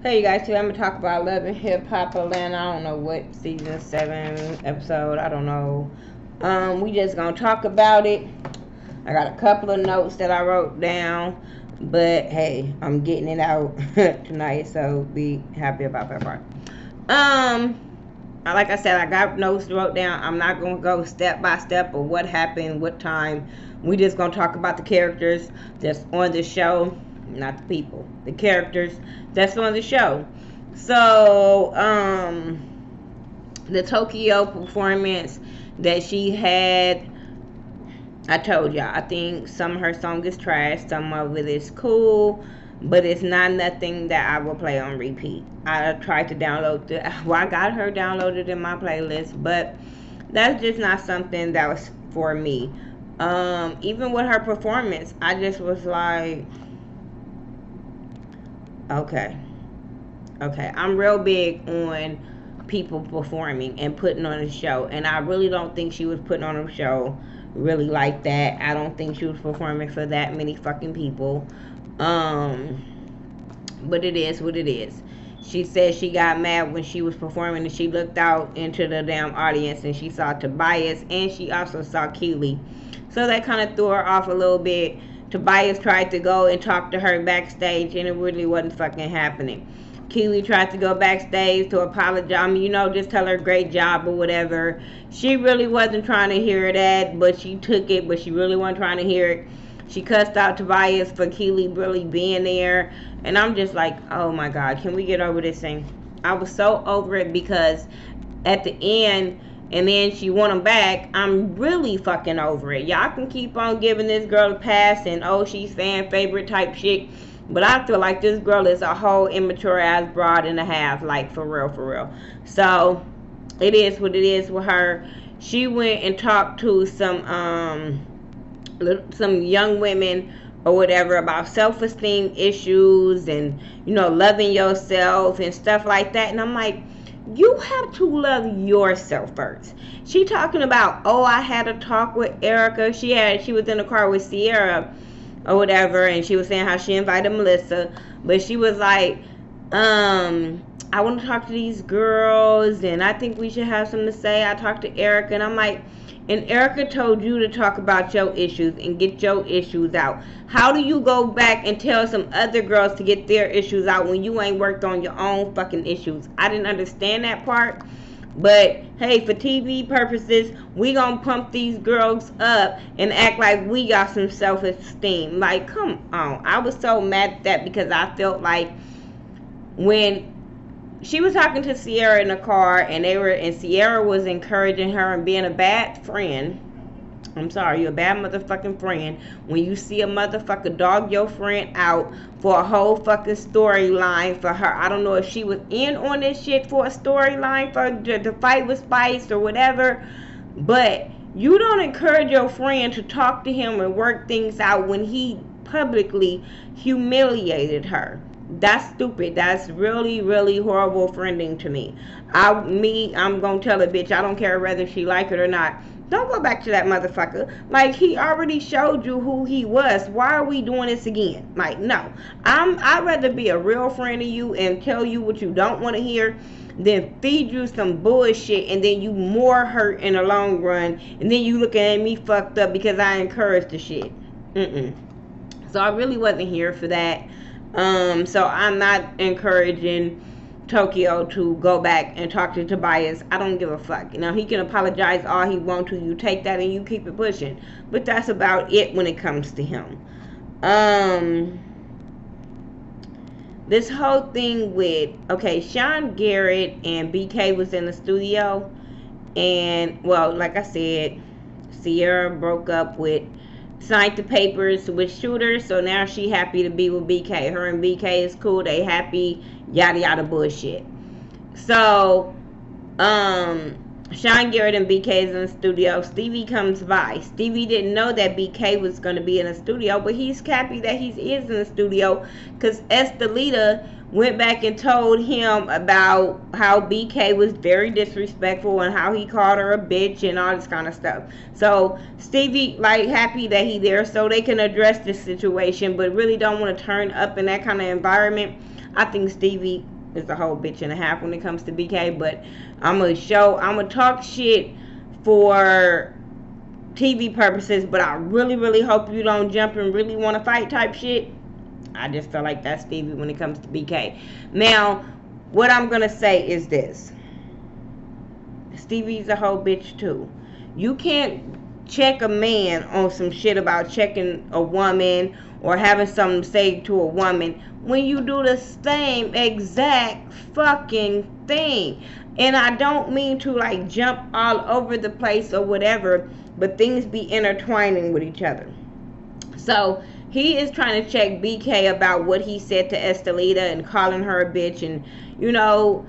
Hey you guys, today I'm gonna talk about Love and Hip Hop Atlanta. I don't know what season 7 episode. I don't know. We just gonna talk about it. I got a couple of notes that I wrote down, but hey, I'm getting it out tonight, so be happy about that part. Like I said, I got notes wrote down. I'm not gonna go step by step of what happened, what time. We just gonna talk about the characters that's on the show, not the people. The characters that's on the show. So, the Tokyo performance that she had, I told y'all, I think some of her song is trash, some of it is cool, but it's not nothing that I will play on repeat. I tried to download I got her downloaded in my playlist, but that's just not something that was for me. Even with her performance, I just was like, okay. I'm real big on people performing and putting on a show, and I really don't think she was putting on a show really like that. I don't think she was performing for that many fucking people. But it is what it is. She said she got mad when she was performing and she looked out into the damn audience and she saw Tobias and she also saw Keely. So that kind of threw her off a little bit. Tobias tried to go and talk to her backstage and it really wasn't fucking happening. Keely tried to go backstage to apologize. I mean, just tell her great job or whatever. She really wasn't trying to hear that, but she took it, but she really wasn't trying to hear it. She cussed out Tobias for Keely really being there. And I'm just like, oh my God, can we get over this thing? I was so over it because at the end, and then she won him back, I'm really fucking over it. Y'all can keep on giving this girl a pass and, oh, she's fan favorite type shit. But I feel like this girl is a whole immature ass broad and a half, like for real. So it is what it is with her. She went and talked to some young women or whatever about self-esteem issues and loving yourself and stuff like that. And I'm like, you have to love yourself first. She talking about, oh, I had a talk with Erica. She was in the car with Sierra or whatever, and she was saying how she invited Melissa, but she was like, I want to talk to these girls and I think we should have something to say. I talked to Erica and I'm like, and Erica told you to talk about your issues and get your issues out. How do you go back and tell some other girls to get their issues out when you ain't worked on your own fucking issues? I didn't understand that part. But hey, for TV purposes, we gonna pump these girls up and act like we got some self-esteem. Like, come on. I was so mad at that because I felt like when she was talking to Sierra in the car and Sierra was encouraging her and being a bad friend. I'm sorry, you're a bad motherfucking friend when you see a motherfucker dog your friend out for a whole fucking storyline for her. I don't know if she was in on this shit for a storyline for the fight with Spice or whatever, but you don't encourage your friend to talk to him and work things out when he publicly humiliated her. That's stupid. That's really, really horrible friending to me. I'm gonna tell a bitch, I don't care whether she like it or not. Don't go back to that motherfucker. Like, he already showed you who he was. Why are we doing this again? Like, no. I'd rather be a real friend of you and tell you what you don't want to hear than feed you some bullshit and then you more hurt in the long run and then you looking at me fucked up because I encouraged the shit. So I really wasn't here for that. So I'm not encouraging Tokyo to go back and talk to Tobias. I don't give a fuck. He can apologize all he wants to. You take that and you keep it pushing. But that's about it when it comes to him. This whole thing with, Sean Garrett and BK was in the studio. And, well, like I said, Sierra signed the papers with Shooter, so now she happy to be with BK. Her and BK is cool, they happy, yada yada bullshit. So, Sean Garrett and BK is in the studio. Stevie comes by. Stevie didn't know that BK was going to be in the studio, but he's happy that he is in the studio because Estelita went back and told him about how BK was very disrespectful and how he called her a bitch and all this kind of stuff. So Stevie happy that he there so they can address this situation, but really don't want to turn up in that kind of environment. I think Stevie is a whole bitch and a half when it comes to BK. But I'm gonna talk shit for TV purposes, but I really, really hope you don't jump and really want to fight type shit. I just feel like that's Stevie when it comes to BK. Now, what I'm gonna say is this. Stevie's a whole bitch too. You can't check a man on some shit about checking a woman or having something to say to a woman when you do the same exact fucking thing. And I don't mean to like jump all over the place or whatever, but things be intertwining with each other. So he is trying to check BK about what he said to Estelita and calling her a bitch. And you know,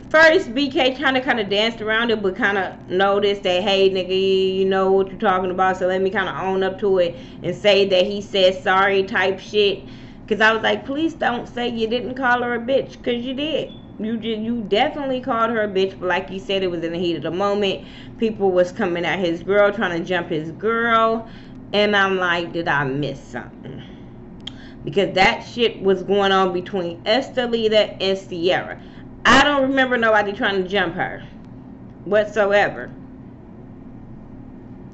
first BK kind of danced around it, but kind of noticed that, hey nigga, you know what you're talking about, so let me kind of own up to it and say that he said sorry type shit. Because I was like, please don't say you didn't call her a bitch, because you did. You definitely called her a bitch, but like you said, it was in the heat of the moment. People was coming at his girl, trying to jump his girl. And I'm like, did I miss something? Because that shit was going on between Estelita and Sierra. I don't remember nobody trying to jump her whatsoever.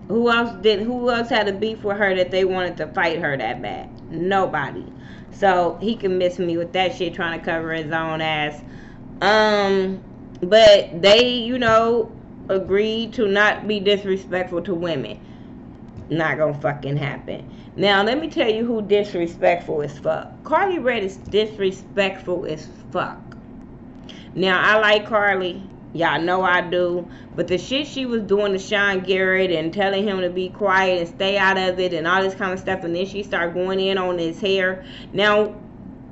Who else had a beef with her that they wanted to fight her that bad? Nobody. So he can miss me with that shit, trying to cover his own ass. But they, you know, agreed to not be disrespectful to women. Not gonna fucking happen. Now let me tell you who disrespectful as fuck. Carly Red is disrespectful as fuck. Now I like Carly, y'all know I do, but the shit she was doing to Sean Garrett and telling him to be quiet and stay out of it and all this kind of stuff, and then she started going in on his hair. Now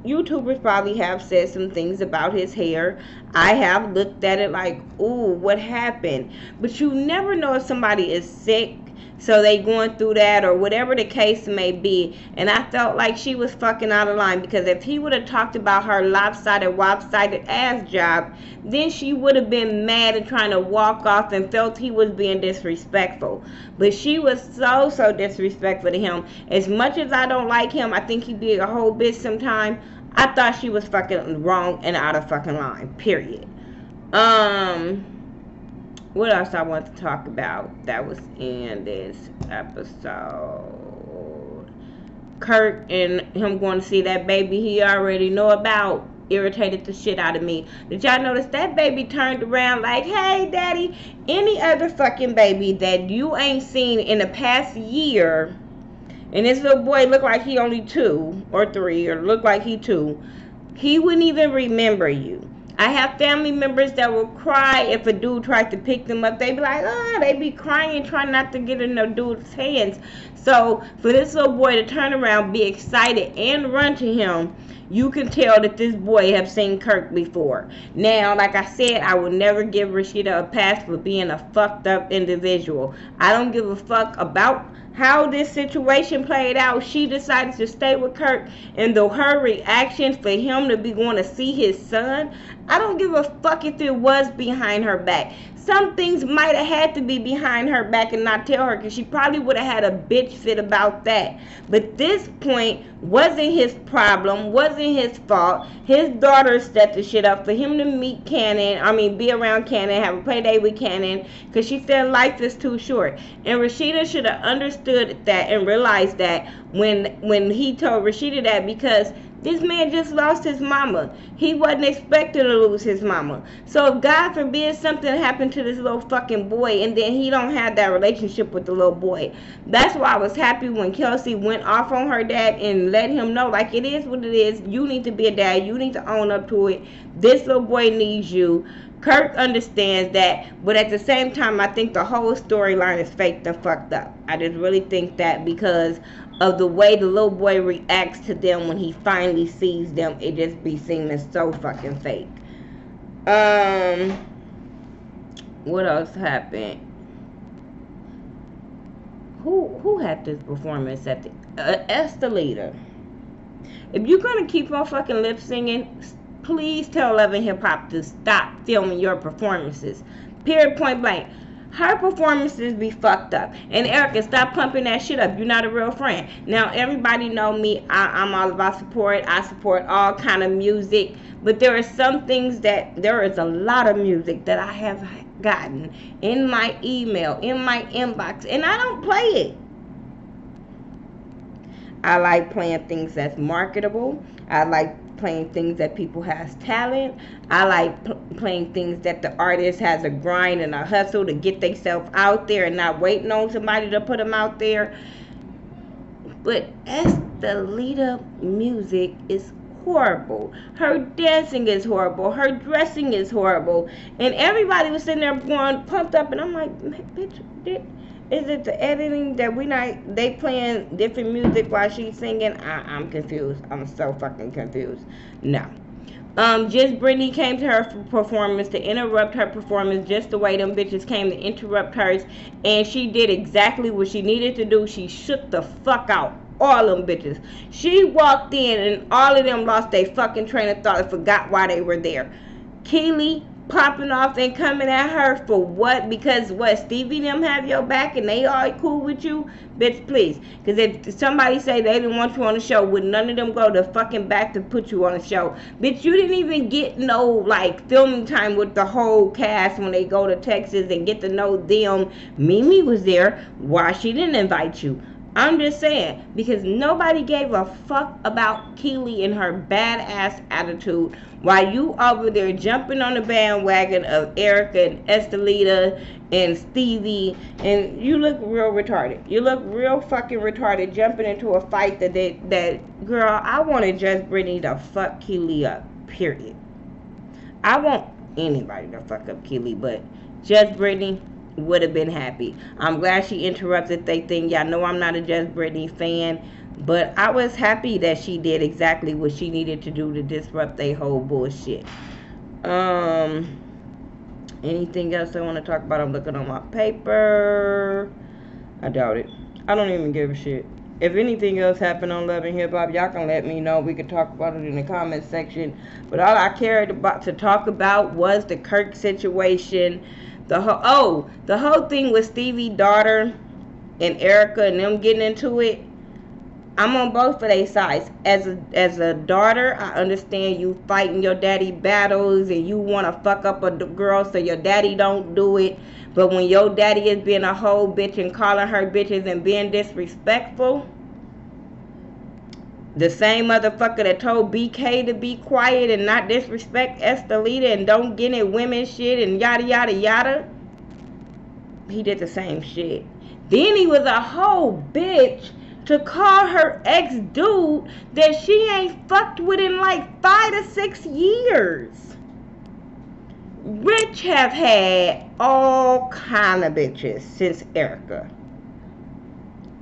YouTubers probably have said some things about his hair. I have looked at it like, ooh, what happened? But you never know if somebody is sick, so they going through that or whatever the case may be. And I felt like she was fucking out of line, because if he would have talked about her lopsided ass job, then she would have been mad and trying to walk off and felt he was being disrespectful. But she was so disrespectful to him. As much as I don't like him, I think he be a whole bitch sometime. I thought she was fucking wrong and out of fucking line. Period. What else I want to talk about that was in this episode? Kurt and him going to see that baby he already know about irritated the shit out of me. Did y'all notice that baby turned around like, hey daddy? Any other fucking baby that you ain't seen in the past year, and this little boy look like he only 2 or 3, or look like he 2, he wouldn't even remember you. I have family members that will cry if a dude tried to pick them up. They be like, oh, they be crying, trying not to get in the dude's hands. So for this little boy to turn around, be excited, and run to him, you can tell that this boy have seen Kirk before. Now, like I said, I would never give Rashida a pass for being a fucked up individual. I don't give a fuck about how this situation played out. She decided to stay with Kirk, and though her reaction for him to be going to see his son, I don't give a fuck if it was behind her back. Some things might have had to be behind her back and not tell her, because she probably would have had a bitch fit about that. But this point wasn't his problem, wasn't his fault. His daughter set the shit up for him to meet Cannon, be around Cannon, have a play date with Cannon, because she said life is too short. And Rashida should have understood that and realized that when he told Rashida that, because this man just lost his mama. He wasn't expected to lose his mama. So if God forbid something happened to this little fucking boy, and then he don't have that relationship with the little boy. That's why I was happy when Kelsey went off on her dad and let him know, like, it is what it is. You need to be a dad. You need to own up to it. This little boy needs you. Kirk understands that, but at the same time, I think the whole storyline is faked and fucked up. I just really think that, because of the way the little boy reacts to them when he finally sees them, it just be seeming so fucking fake. What else happened? Who had this performance at the Estelita? If you're gonna keep on fucking lip singing, please tell Love and Hip Hop to stop filming your performances. Period, point blank. Her performances be fucked up. And Erica, stop pumping that shit up. You're not a real friend. Now, everybody know me. I'm all about support. I support all kind of music. But there are some things that, there is a lot of music that I have gotten in my email, in my inbox, and I don't play it. I like playing things that's marketable. I like playing things that people has talent. I like playing things that the artist has a grind and a hustle to get themselves out there and not waiting on somebody to put them out there. But Estelita music is horrible. Her dancing is horrible. Her dressing is horrible. And everybody was sitting there going pumped up, and I'm like, bitch, is it the editing that they playing different music while she's singing? I'm confused. I'm so fucking confused. No. Just Brittany came to her performance to interrupt her performance just the way them bitches came to interrupt hers. And she did exactly what she needed to do. She shook the fuck out all them bitches. She walked in and all of them lost their fucking train of thought and forgot why they were there. Keely popping off and coming at her for what? Because what, Stevie them have your back and they all cool with you? Bitch, please. Because if somebody say they didn't want you on the show, would none of them go to fucking back to put you on the show? Bitch, you didn't even get no like filming time with the whole cast when they go to Texas and get to know them. Mimi was there. Why she didn't invite you? I'm just saying, because nobody gave a fuck about Keely and her badass attitude while you over there jumping on the bandwagon of Erica and Estelita and Stevie, and you look real retarded. You look real fucking retarded jumping into a fight that girl, I wanted Just Brittany to fuck Keely up, period. I want anybody to fuck up Keely, but Just Brittany would have been happy. I'm glad she interrupted they thing. Y'all know I'm not a Just Brittany fan, but I was happy that she did exactly what she needed to do to disrupt their whole bullshit. Anything else I want to talk about? I'm looking on my paper. I doubt it. I don't even give a shit. If anything else happened on Love and Hip Hop, y'all can let me know. We could talk about it in the comment section. But all I cared about to talk about was the Kirk situation. The whole thing with Stevie's daughter and Erica and them getting into it. I'm on both of their sides. As a daughter, I understand you fighting your daddy battles and you want to fuck up a girl so your daddy don't do it. But when your daddy is being a whole bitch and calling her bitches and being disrespectful, the same motherfucker that told BK to be quiet and not disrespect Estelita and don't get in women shit and yada yada yada, he did the same shit. Then he was a whole bitch to call her ex-dude that she ain't fucked with in like 5 to 6 years. Rich have had all kind of bitches since Erica.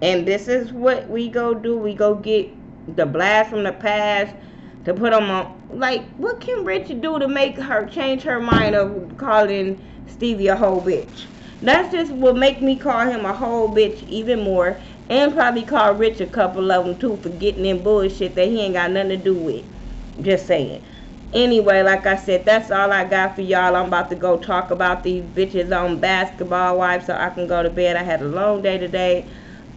And this is what we go do. We go get the blast from the past to put them on. Like, what can Rich do to make her change her mind of calling Stevie a whole bitch? That's just what make me call him a whole bitch even more. And probably call Rich a couple of them too for getting in bullshit that he ain't got nothing to do with. Just saying. Anyway, like I said, that's all I got for y'all. I'm about to go talk about these bitches on Basketball Wives so I can go to bed. I had a long day today.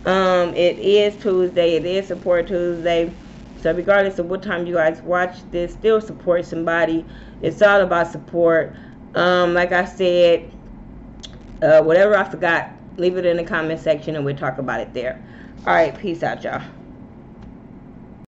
It is Tuesday. It is Support Tuesday. So regardless of what time you guys watch this, still support somebody. It's all about support. Like I said, whatever I forgot, leave it in the comment section and we'll talk about it there. Alright, peace out, y'all.